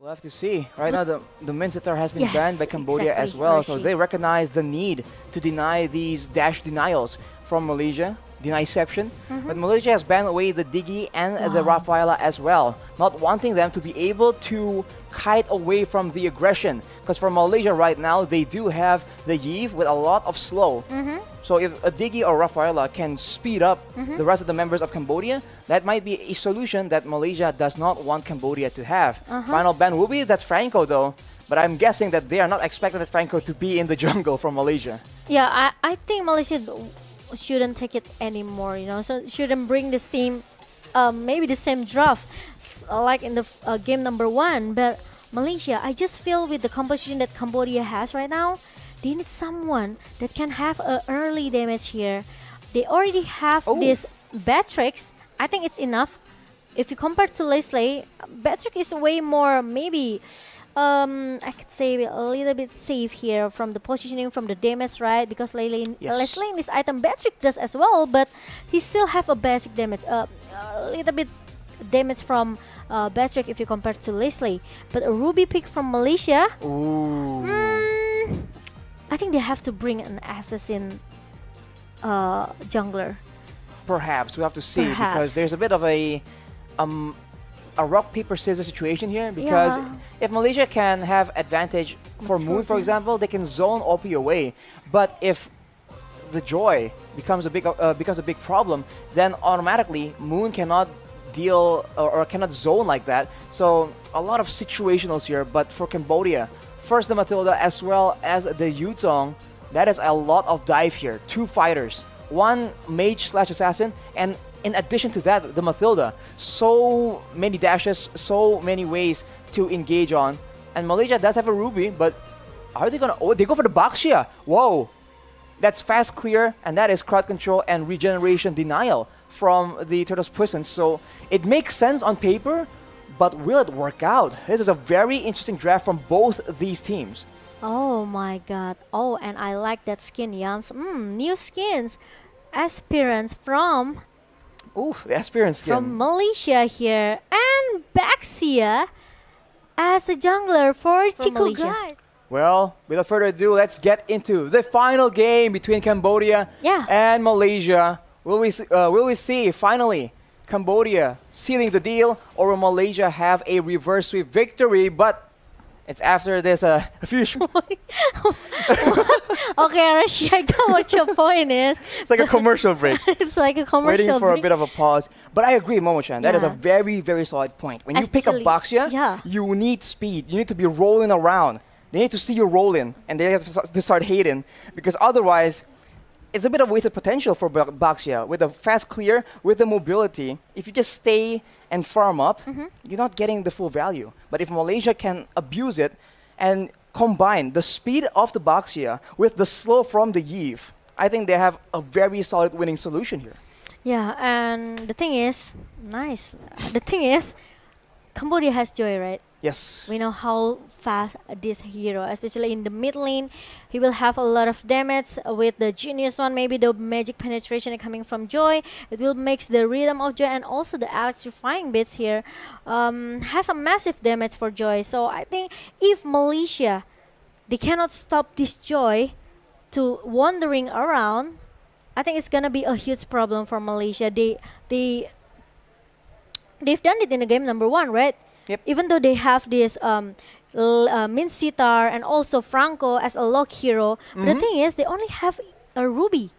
We'll have to see. Right now, the men's sitar has been Yes, banned by Cambodia as exactly, well, so Hoshi. they recognize the need to deny these dash denials from Malaysia, deniception. But Malaysia has banned away the Digi and the Rafaela as well, not wanting them to be able to kite away from the aggression. Because for Malaysia right now, they do have the Iesf with a lot of slow. So if a Digi or Rafaela can speed up the rest of the members of Cambodia, that might be a solution that Malaysia does not want Cambodia to have. Final ban will be that Franco though, but I'm guessing that they are not expecting that Franco to be in the jungle from Malaysia. Yeah, I think Malaysia shouldn't take it anymore, you know, so shouldn't bring the same, maybe the same draft like in the game number 1. But Malaysia, I just feel with the composition that Cambodia has right now, they need someone that can have a early damage here. They already have this Batrix. I think it's enough. If you compare to Leslie, Batrix is way more, maybe, I could say a little bit safe here from the positioning, from the damage, right? Because Leslie in this item, Batrix does as well, but he still have a basic damage, a little bit damage from Batrix if you compare to Leslie. But a Ruby pick from Malaysia, I think they have to bring an assassin jungler. Perhaps we have to see because there's a bit of a rock paper scissors situation here. Because if Malaysia can have advantage for Moon, for example, they can zone OP away. But if the Joy becomes a big problem, then automatically Moon cannot deal or cannot zone like that. So a lot of situationals here. But for Cambodia, first the Matilda as well as the Yutong, that is a lot of dive here. 2 fighters, 1 mage/assassin, and in addition to that, the Matilda. So many dashes, so many ways to engage on. And Malaysia does have a Ruby, but are they gonna... Oh, they go for the Baxia! Whoa! That's fast clear, and that is crowd control and regeneration denial from the Turtles Prison. So it makes sense on paper, but will it work out? This is a very interesting draft from both these teams. Oh my god. Oh, and I like that skin, Yams. New skins. Aspirants from... Oof, the Aspirant skin. From Malaysia here. And Baxia as a jungler for Chico guys. Well, without further ado, let's get into the final game between Cambodia and Malaysia. Will we see finally Cambodia sealing the deal, or will Malaysia have a reverse sweep victory? But it's after this a few. Okay, Rashi, I got what your point is. It's like a commercial break. It's like a commercial Waiting for break. a bit of a pause. But I agree, Momo-chan. That is a very, very solid point. When you pick up Baxia, you need speed. You need to be rolling around. They need to see you rolling, and they have to start hating, because otherwise, it's a bit of wasted potential for Baxia. With the fast clear, with the mobility, if you just stay and farm up, you're not getting the full value. But if Malaysia can abuse it and combine the speed of the Baxia with the slow from the Iesf, I think they have a very solid winning solution here. Yeah, and the thing is, the thing is, Cambodia has Joy, right? Yes. We know how fast this hero, especially in the mid lane, he will have a lot of damage with the genius one, maybe the magic penetration coming from Joy. It will make the rhythm of Joy, and also the electrifying bits here has a massive damage for Joy. So I think if Malaysia, they cannot stop this Joy to wandering around, I think it's gonna be a huge problem for Malaysia. They've done it in the game number 1, right? Yep. Even though they have this Min Sitar and also Franco as a lock hero, but the thing is, they only have a Ruby.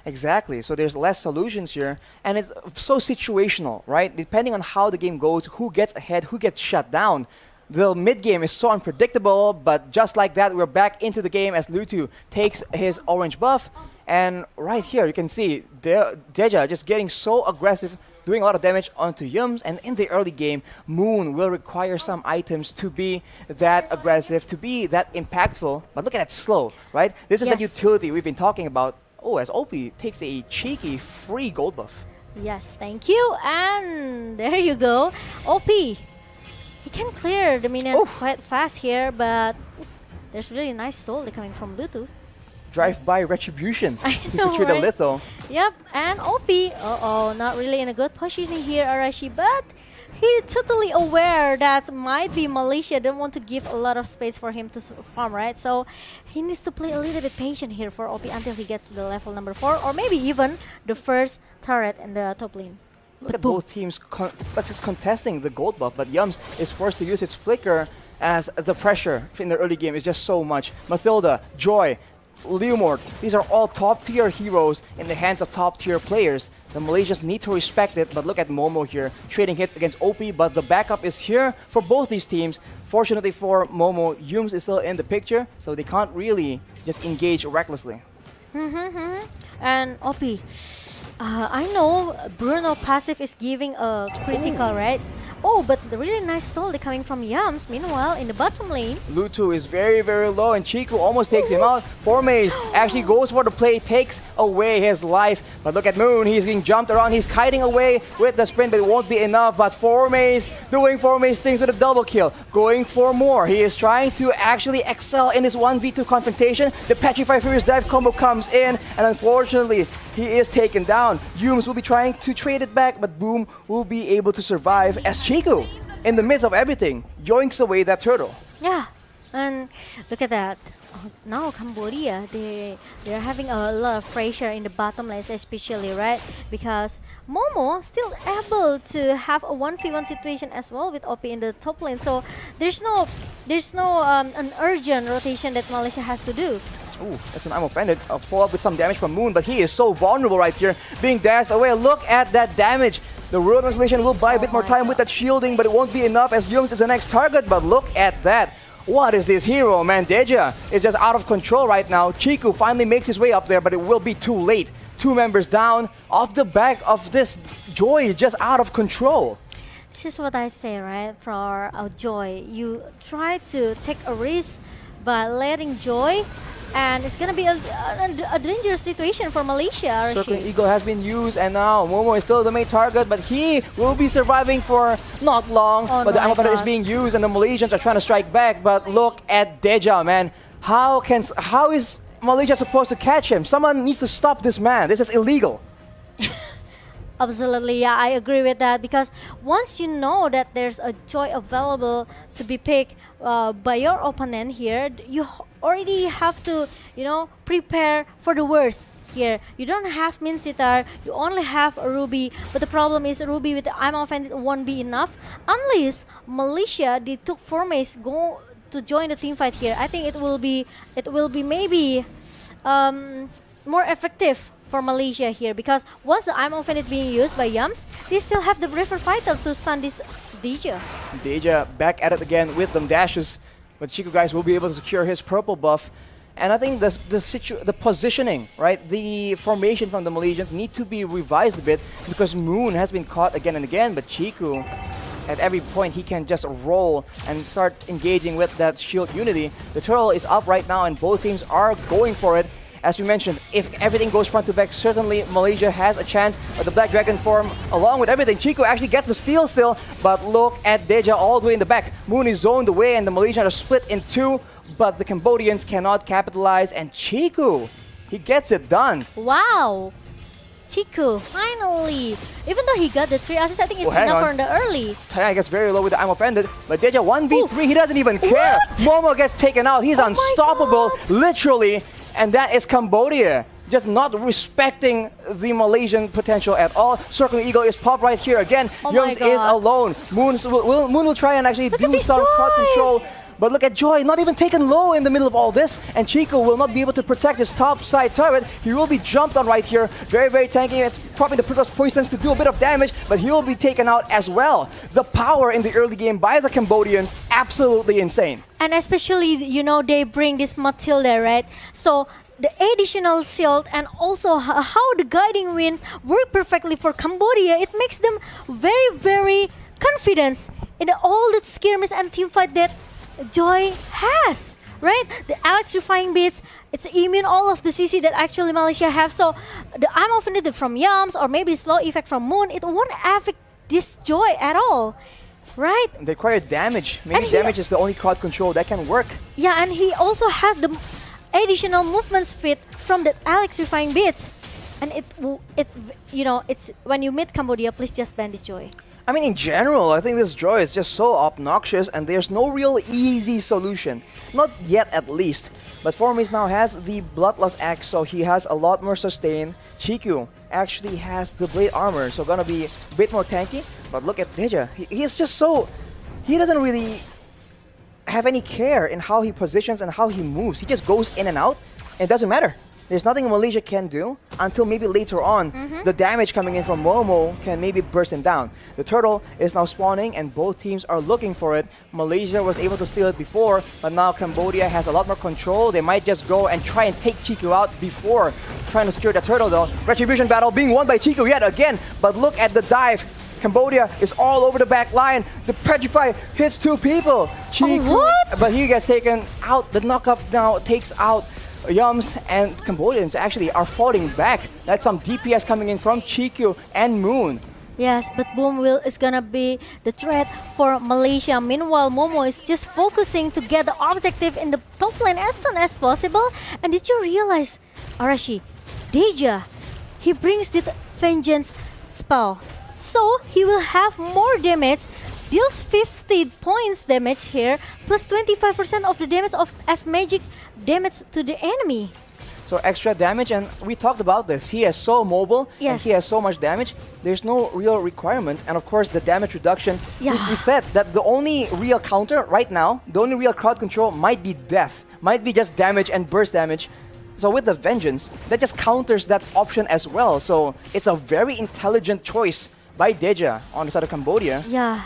Exactly. So there's less solutions here, and it's so situational, right? Depending on how the game goes, who gets ahead, who gets shut down. The mid game is so unpredictable, but just like that, we're back into the game as Lutu takes his orange buff, and right here you can see Deja just getting so aggressive, doing a lot of damage onto Yums, and in the early game, Moon will require some items to be that aggressive, to be that impactful. But look at that slow, right? This is the utility we've been talking about. Oh, as OP takes a cheeky free gold buff. Yes, thank you. And there you go. OP, he can clear the minion quite fast here, but there's really nice stole coming from Lutu. Drive-by retribution to know, secure the right? little. Yep, and OP, not really in a good position here, Arashi, but he totally aware that might be Malaysia don't want to give a lot of space for him to farm, right? So he needs to play a little bit patient here for OP until he gets to the level number 4, or maybe even the first turret in the top lane. Look at both teams just contesting the gold buff, but Yums is forced to use his flicker as the pressure in the early game is just so much. Mathilda, Joy, Leomord, these are all top-tier heroes in the hands of top-tier players. The Malaysians need to respect it, but look at Momo here, trading hits against OP, but the backup is here for both these teams. Fortunately for Momo, Yums is still in the picture, so they can't really just engage recklessly. And OP, I know Bruno passive is giving a critical, right? Oh, but the really nice stall coming from Yums. Meanwhile, in the bottom lane, Lutu is very, very low, and Chiku almost takes him out. Formaze actually goes for the play, takes away his life. But look at Moon, he's getting jumped around. He's kiting away with the sprint, but it won't be enough. But Formaze doing Formaze things with a double kill, going for more. He is trying to actually excel in this 1v2 confrontation. The Petrify Furious Dive combo comes in, and unfortunately, he is taken down. Yums will be trying to trade it back, but Boom will be able to survive as Chiku, in the midst of everything, yoinks away that turtle. yeah, and look at that. Now Cambodia, they're having a lot of pressure in the bottom lane, especially, right? Because Momo still able to have a 1v1 situation as well with OP in the top lane. So there's no an urgent rotation that Malaysia has to do. Ooh, that's an I'm offended. A follow-up with some damage from Moon, but he is so vulnerable right here, being dashed away. Look at that damage. The World Translation will buy a bit more time with that shielding, but it won't be enough as Yums is the next target. But look at that. What is this hero, man? Deja is just out of control right now. Chiku finally makes his way up there, but it will be too late. 2 members down off the back of this Joy, just out of control. This is what I say, right? For Joy, you try to take a risk by letting Joy, and it's gonna be a dangerous situation for Malaysia. Circling Eagle has been used, and now Momo is still the main target, but he will be surviving for not long. Oh, but the my Amapata is God. being used, and the Malaysians are trying to strike back. But look at Deja, man. How is Malaysia supposed to catch him? Someone needs to stop this man. This is illegal. Absolutely, yeah, I agree with that, because once you know that there's a Joy available to be picked by your opponent here, you already have to, prepare for the worst here. You don't have Min Sitar, you only have a Ruby, but the problem is Ruby with the I'm offended won't be enough unless Malaysia, they took Formace go to join the team fight here. I think it will be maybe more effective for Malaysia here, because once the I'm offended being used by Yums, they still have the River Fighters to stun this Deja. Deja back at it again with them dashes, but Chiku guys will be able to secure his purple buff. And I think the positioning, right, the formation from the Malaysians need to be revised a bit, because Moon has been caught again and again, but Chiku, at every point he can just roll and start engaging with that shield unity. The turtle is up right now, and both teams are going for it. As we mentioned, if everything goes front to back, certainly Malaysia has a chance. But the Black Dragon form, along with everything, Chiku actually gets the steal still. But look at Deja all the way in the back. Moon is zoned away, and the Malaysians are split in 2. But the Cambodians cannot capitalize, and Chiku, he gets it done. Wow! Chiku, finally! Even though he got the 3 assists, I think it's enough for the early. Taya gets very low with the I'm offended, but Deja 1v3, he doesn't even care. Momo gets taken out, he's unstoppable, literally. And that is Cambodia, just not respecting the Malaysian potential at all. Circling Eagle is popped right here again. Yums is alone. Moon will try and actually do some crowd control. But look at Joy, not even taken low in the middle of all this. And Chico will not be able to protect his top side turret. He will be jumped on right here. Very, very tanky. Probably the Prickles Poisons to do a bit of damage, but he will be taken out as well. The power in the early game by the Cambodians, absolutely insane. And especially, they bring this Matilda, right? So the additional shield and also how the guiding wind work perfectly for Cambodia, it makes them very, very confident in all the skirmish and teamfight that Joy has, right? The electrifying beats, it's immune all of the CC that actually Malaysia have. So the I'm offended from Yums or maybe slow effect from Moon, it won't affect this Joy at all, right? They require damage. Maybe damage is the only crowd control that can work. Yeah, and he also has the additional movement speed from the electrifying beats. And it's when you meet Cambodia, please just ban this Joy. I mean, in general, I think this draw is just so obnoxious and there's no real easy solution. Not yet, at least. But Formis now has the Bloodlust Axe, so he has a lot more sustain. Chiku actually has the Blade Armor, so gonna be a bit more tanky. But look at Deja. He's just so... He doesn't really have any care in how he positions and how he moves. He just goes in and out. It doesn't matter. There's nothing Malaysia can do until maybe later on the damage coming in from Momo can maybe burst him down. The turtle is now spawning and both teams are looking for it. Malaysia was able to steal it before, but now Cambodia has a lot more control. They might just go and try and take Chiku out before trying to secure the turtle though. Retribution battle being won by Chiku yet again, but look at the dive. Cambodia is all over the back line. The Petrify hits two people. Chiku, but he gets taken out. The knockup now takes out Yums, and Cambodians actually are falling back. That's some DPS coming in from Chiku and Moon. Yes, but Boom is gonna be the threat for Malaysia. Meanwhile, Momo is just focusing to get the objective in the top lane as soon as possible. And did you realize, Arashi, Deja, he brings the Vengeance spell. So he will have more damage, deals 50 points damage here, plus 25% of the damage as magic damage to the enemy. So extra damage, and we talked about this. He is so mobile, yes, and he has so much damage. There's no real requirement, and of course the damage reduction. Yeah. We said that the only real counter right now, the only real crowd control might be death, might be just damage and burst damage. So with the Vengeance, that just counters that option as well. So it's a very intelligent choice by Deja on the side of Cambodia. Yeah.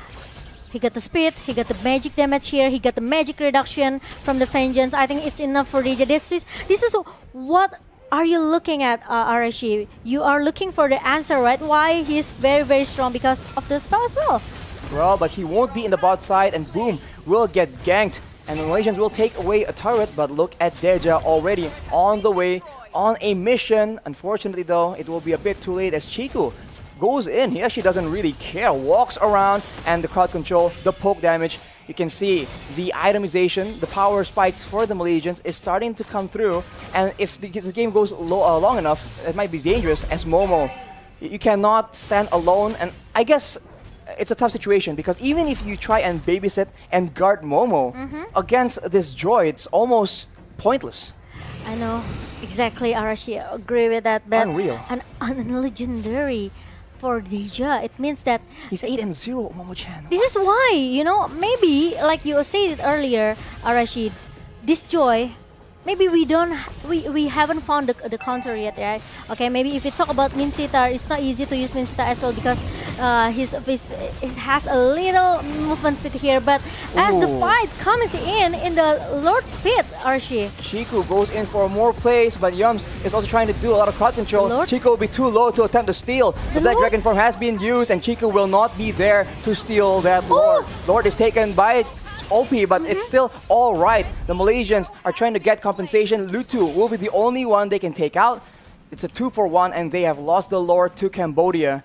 He got the speed, he got the magic damage here, he got the magic reduction from the Vengeance. I think it's enough for Deja. This is what are you looking at, Arashi? You are looking for the answer, right? Why he's very, very strong because of the spell as well. Well, but he won't be in the bot side, and Boom will get ganked. And the Malaysians will take away a turret, but look at Deja already on the way on a mission. Unfortunately though, it will be a bit too late as Chiku goes in. He actually doesn't really care, walks around, and the crowd control, the poke damage. You can see the itemization, the power spikes for the Malaysians is starting to come through. And if the game goes long enough, it might be dangerous as Momo. You cannot stand alone, and I guess it's a tough situation because even if you try and babysit and guard Momo against this droid, it's almost pointless. I know, exactly, Arashi, I agree with that. But Unreal. An unlegendary for Deja, it means that he's 8-0, Momo-chan. This is why, you know, maybe like you said it earlier, Arashi, this Joy, maybe we haven't found the counter yet, right? Okay, maybe if we talk about Minsitar, it's not easy to use Minsitar as well because it has a little movement speed here. But as the fight comes in the Lord Pit, Archie, Chiku goes in for more plays, but Yums is also trying to do a lot of crowd control. Chiku will be too low to attempt to steal. The Black Dragon form has been used, and Chiku will not be there to steal that Lord. Lord is taken by OP, but it's still all right. The Malaysians are trying to get compensation. Lutu will be the only one they can take out. It's a 2-for-1, and they have lost the Lord to Cambodia.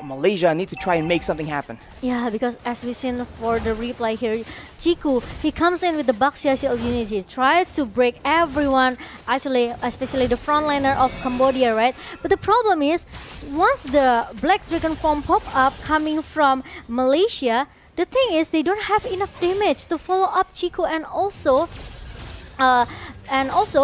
Malaysia need to try and make something happen. Yeah, because as we've seen for the replay here, Chiku, he comes in with the Baxia Shield Unity, try to break everyone, actually, especially the frontliner of Cambodia, right? But the problem is, once the Black Dragon form pop up coming from Malaysia, the thing is they don't have enough damage to follow up Chiku and also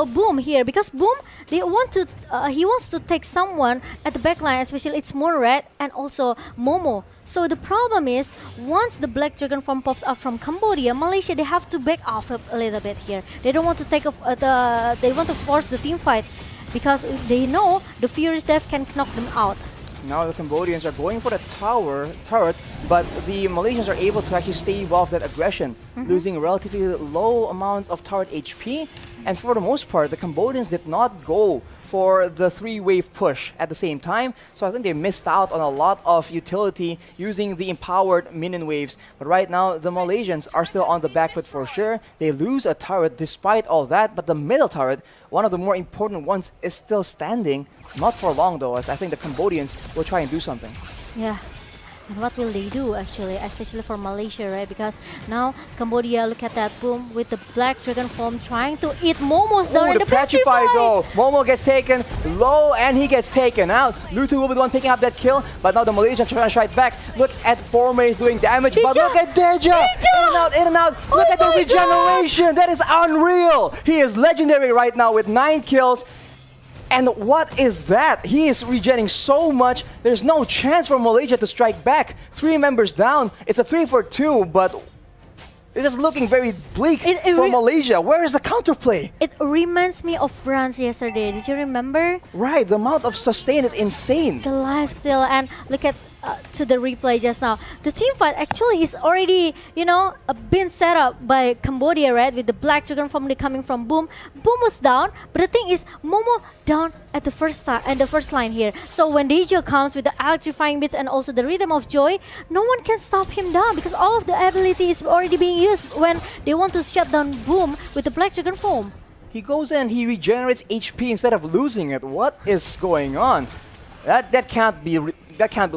Boom here, because Boom he wants to take someone at the backline, especially it's Moon Red and also Momo. So the problem is once the Black Dragon form pops up from Cambodia, Malaysia they have to back off a little bit here. They don't want to take they want to force the team fight because they know the Furious Death can knock them out. Now the Cambodians are going for the turret, but the Malaysians are able to actually stave off that aggression, losing relatively low amounts of turret HP. And for the most part, the Cambodians did not go for the 3-wave push at the same time, so I think they missed out on a lot of utility using the empowered minion waves. But right now, the Malaysians are still on the back foot for sure. They lose a turret despite all that, but the middle turret, one of the more important ones, is still standing. Not for long though, as I think the Cambodians will try and do something. Yeah. And what will they do actually, especially for Malaysia, right? Because now Cambodia, look at that, boom, with the black dragon form trying to eat Momo's down in the petrify though. Momo gets taken low and he gets taken out. Lutu will be the one picking up that kill, but now the Malaysian trying to strike back. Look at Formace doing damage, but look at Deja! In and out, in and out. Look at the regeneration. That is unreal. He is legendary right now with 9 kills. And what is that? He is regenerating so much. There's no chance for Malaysia to strike back. 3 members down. It's a 3 for 2, but it's just looking very bleak for Malaysia. Where is the counterplay? It reminds me of Bronze yesterday. Did you remember? Right, the amount of sustain is insane. The lifesteal, and look at to the replay just now. The team fight actually is already, been set up by Cambodia, right? With the black dragon family coming from Boom. Boom was down, but the thing is, Momo down at the first line here. So when Deja comes with the electrifying bits and also the rhythm of joy, no one can stop him down because all of the ability is already being used when they want to shut down Boom with the black dragon form. He goes in, he regenerates HP instead of losing it. What is going on? That can't be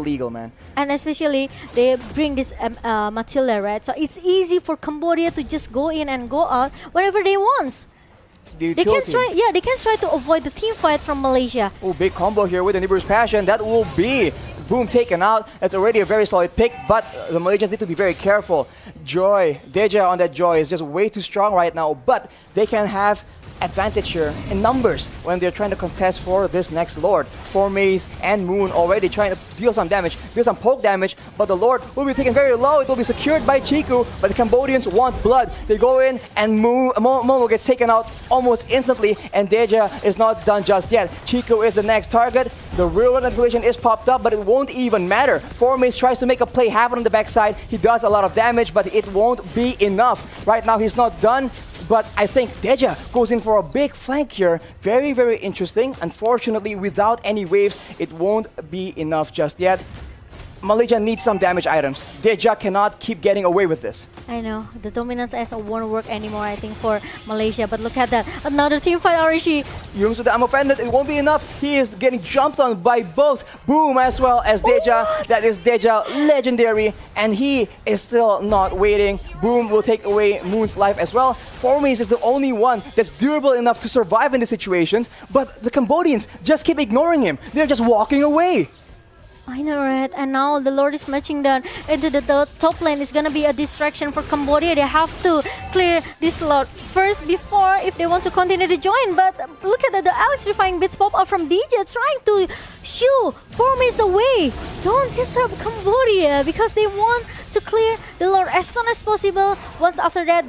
legal, man. And especially they bring this Matilda, right? So it's easy for Cambodia to just go in and go out wherever they want. They can try to avoid the team fight from Malaysia. Oh, big combo here with the Nibiru's Passion. That will be Boom taken out. That's already a very solid pick, but the Malaysians need to be very careful. Joy, Deja on that Joy is just way too strong right now, but they can have advantage here in numbers when they're trying to contest for this next Lord. Formace and Moon already trying to deal some damage, deal some poke damage, but the Lord will be taken very low. It will be secured by Chiku, but the Cambodians want blood. They go in and Momo gets taken out almost instantly, and Deja is not done just yet. Chiku is the next target. The real manipulation is popped up, but it won't even matter. Formace tries to make a play happen on the backside. He does a lot of damage, but it won't be enough. Right now, he's not done. But I think Deja goes in for a big flank here. Very, very interesting. Unfortunately, without any waves, it won't be enough just yet. Malaysia needs some damage items. Deja cannot keep getting away with this. I know. The dominance as won't work anymore, I think, for Malaysia. But look at that. Another team fight, RSG. Yungs with the ammo pendant. It won't be enough. He is getting jumped on by both Boom as well as Deja. That is Deja, legendary. And he is still not waiting. Boom will take away Moon's life as well. Formace is the only one that's durable enough to survive in these situations. But the Cambodians just keep ignoring him. They're just walking away. I know, right? And now the Lord is marching down into the top lane. It's gonna be a distraction for Cambodia. They have to clear this Lord first before if they want to continue to join. But look at the electrifying bits pop up from DJ trying to shoo Formace away. Don't disturb Cambodia because they want to clear the Lord as soon as possible. Once after that,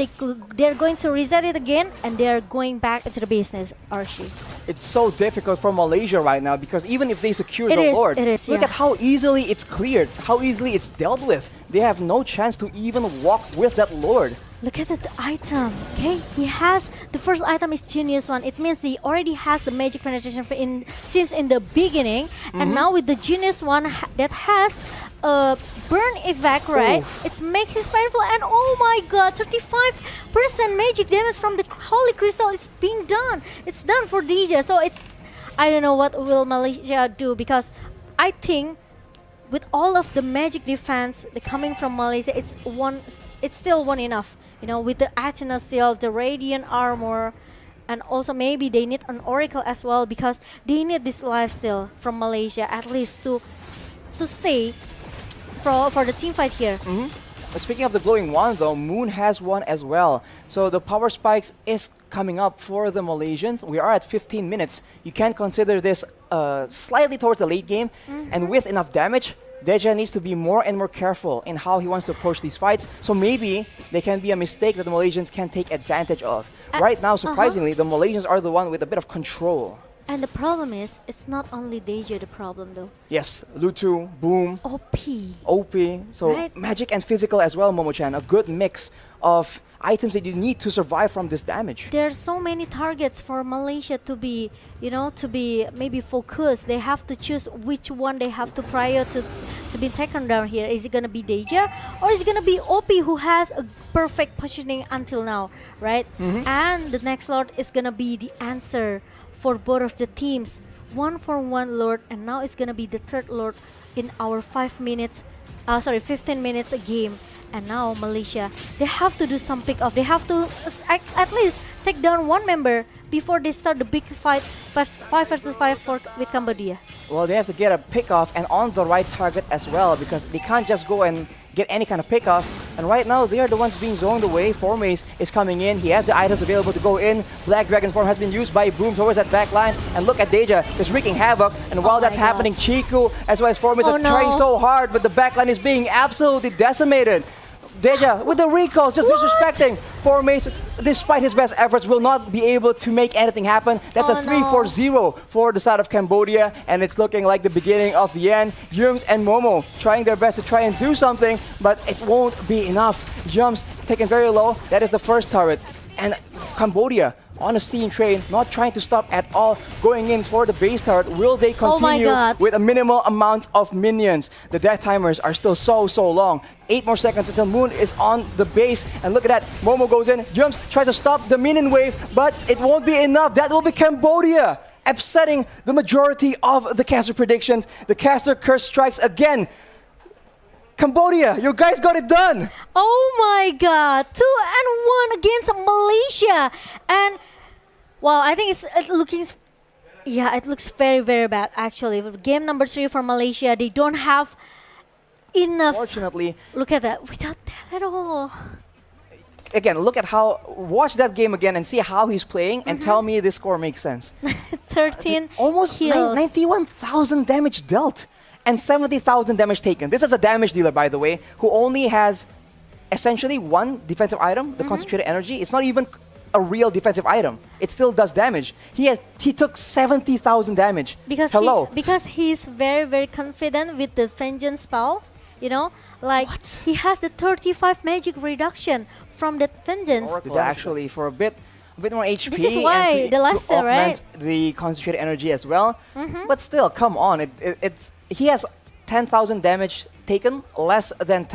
they're going to reset it again and they're going back into the business, Archie. It's so difficult for Malaysia right now because even if they secure the Lord, look at how easily it's cleared, how easily it's dealt with. They have no chance to even walk with that Lord. Look at the item, okay? He has, the first item is Genius one. It means he already has the magic penetration since in the beginning. And now with the Genius one that has burn evac, right? It's make his painful, and oh my god, 35% magic damage from the Holy Crystal is being done. It's done for DJ. So it's, I don't know what will Malaysia do because I think with all of the magic defense coming from Malaysia, it's still one enough. With the Athena Seal, the Radiant Armor, and also maybe they need an Oracle as well because they need this lifesteal from Malaysia at least to stay for the team fight here. Speaking of the glowing wand though, Moon has one as well. So the power spikes is coming up for the Malaysians. We are at 15 minutes. You can consider this slightly towards the late game. And with enough damage, Deja needs to be more and more careful in how he wants to approach these fights. So maybe they can be a mistake that the Malaysians can take advantage of. Right now, surprisingly, the Malaysians are the one with a bit of control. And the problem is, it's not only Deja the problem though. Yes, Lutu, Boom, OP. So magic and physical as well, Momo-chan. A good mix of items that you need to survive from this damage. There are so many targets for Malaysia to be, to be maybe focused. They have to choose which one they have to prior to be taken down here. Is it gonna be Deja or is it gonna be OP who has a perfect positioning until now, right? And the next Lord is gonna be the answer for both of the teams. 1 for 1 Lord, and now it's gonna be the third Lord in our 5 minutes sorry, 15 minutes a game. And now Malaysia, they have to do some pick off. They have to at least take down one member before they start the big fight, 5 versus 5 with Cambodia. Well, they have to get a pick off and on the right target as well, because they can't just go and get any kind of pick off. And right now, they are the ones being zoned away. Formace is coming in. He has the items available to go in. Black Dragon form has been used by Boom towards that back line. And look at Deja, just wreaking havoc. And while that's happening, Chiku as well as Formace are trying so hard, but the back line is being absolutely decimated. Deja with the recalls, just disrespecting. Formace, despite his best efforts, will not be able to make anything happen. That's a 3-4-0 for the side of Cambodia, and it's looking like the beginning of the end. Yums and Momo trying their best to try and do something, but it won't be enough. Yums taken very low. That is the first turret. And Cambodia on a steam train, not trying to stop at all, going in for the base turret. Will they continue with a minimal amount of minions? The death timers are still so long. 8 more seconds until Moon is on the base. And look at that, Momo goes in, Jumps tries to stop the minion wave, but it won't be enough. That will be Cambodia, upsetting the majority of the caster predictions. The caster curse strikes again. Cambodia, you guys got it done! Oh my god, 2-1 against Malaysia! And, well, I think it looks very bad actually. Game number 3 for Malaysia, they don't have enough. Fortunately, look at that, without that at all. Again, watch that game again and see how he's playing and tell me this score makes sense. 13 almost kills. 91,000 damage dealt. And 70,000 damage taken. This is a damage dealer, by the way, who only has essentially one defensive item, the concentrated energy. It's not even a real defensive item. It still does damage. He took 70,000 damage. Because he's very confident with the vengeance spell. You know, like he has the 35 magic reduction from that vengeance. Actually, for a bit more HP. This is why the lifesteal, right? The concentrated energy as well. But still, come on, he has 10,000 damage taken, less than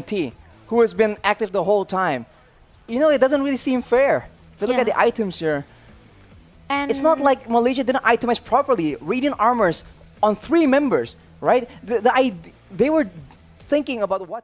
T, who has been active the whole time. You know, it doesn't really seem fair. If you look at the items here, and it's not like Malaysia didn't itemize properly. Radiant armors on 3 members, right? They were thinking about what